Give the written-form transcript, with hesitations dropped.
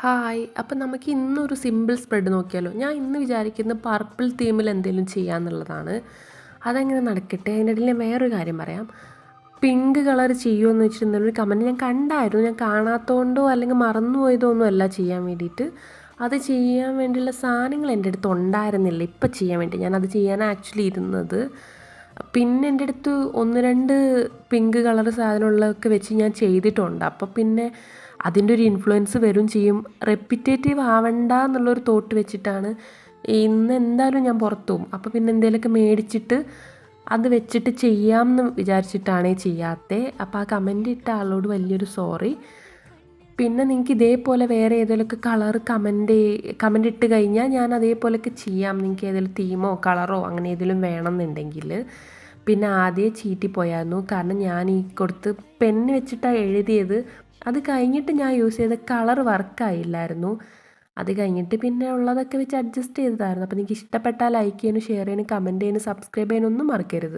Hi. അപ്പം നമുക്ക് ഇന്നൊരു സിമ്പിൾ സ്പ്രെഡ് നോക്കിയാലോ? ഞാൻ ഇന്ന് വിചാരിക്കുന്നത് പർപ്പിൾ തീമിൽ എന്തെങ്കിലും ചെയ്യാന്നുള്ളതാണ്. അതങ്ങനെ നടക്കട്ടെ. അതിനിടയിൽ ഞാൻ വേറൊരു കാര്യം പറയാം. പിങ്ക് കളർ ചെയ്യുമോയെന്ന് വെച്ചിട്ടുണ്ടെങ്കിൽ ഒരു കമൻറ്റ് ഞാൻ കണ്ടായിരുന്നു. ഞാൻ കാണാത്തതുകൊണ്ടോ അല്ലെങ്കിൽ മറന്നുപോയതോ ഒന്നും അല്ല ചെയ്യാൻ വേണ്ടിയിട്ട്. അത് ചെയ്യാൻ വേണ്ടിയുള്ള സാധനങ്ങൾ എൻ്റെ അടുത്ത് ഉണ്ടായിരുന്നില്ല ഇപ്പം ചെയ്യാൻ വേണ്ടി. ഞാനത് ചെയ്യാനാണ് ആക്ച്വലി ഇരുന്നത്. പിന്നെ എൻ്റെ അടുത്ത് 1, 2 പിങ്ക് കളർ സാധനമുള്ളതൊക്കെ വെച്ച് ഞാൻ ചെയ്തിട്ടുണ്ട്. അപ്പോൾ പിന്നെ അതിൻ്റെ ഒരു ഇൻഫ്ലുവൻസ് വരും ചെയ്യും. റെപ്പിറ്റേറ്റീവ് ആവണ്ട എന്നുള്ളൊരു തോട്ട് വെച്ചിട്ടാണ് ഇന്ന് എന്തായാലും ഞാൻ പുറത്തു പോകും. അപ്പോൾ പിന്നെ എന്തെങ്കിലുമൊക്കെ മേടിച്ചിട്ട് അത് വെച്ചിട്ട് ചെയ്യാമെന്ന് വിചാരിച്ചിട്ടാണ് ചെയ്യാത്തത്. അപ്പോൾ ആ കമൻ്റ് ഇട്ട ആളോട് വലിയൊരു സോറി. പിന്നെ നിങ്ങൾക്ക് ഇതേപോലെ വേറെ ഏതെങ്കിലുമൊക്കെ കളർ കമൻ്റ് ഇട്ട് കഴിഞ്ഞാൽ ഞാൻ അതേപോലെയൊക്കെ ചെയ്യാം. നിങ്ങൾക്ക് ഏതെങ്കിലും തീമോ കളറോ അങ്ങനെ ഏതെങ്കിലും വേണമെന്നുണ്ടെങ്കിൽ. പിന്നെ ആദ്യമേ ചീറ്റിപ്പോയായിരുന്നു. കാരണം ഞാൻ ഈ കൊടുത്ത് പെന്ന് വെച്ചിട്ടാണ് എഴുതിയത്. അത് കഴിഞ്ഞിട്ട് ഞാൻ യൂസ് ചെയ്ത കളർ വർക്കായില്ലായിരുന്നു. അത് കഴിഞ്ഞിട്ട് പിന്നെ ഉള്ളതൊക്കെ വെച്ച് അഡ്ജസ്റ്റ് ചെയ്തതായിരുന്നു. അപ്പോൾ നിങ്ങൾക്ക് ഇഷ്ടപ്പെട്ടാൽ ലൈക്ക് ചെയ്യാനും ഷെയർ ചെയ്യാനും കമൻറ്റ് ചെയ്യാനും സബ്സ്ക്രൈബ് ചെയ്യാനൊന്നും മറക്കരുത്.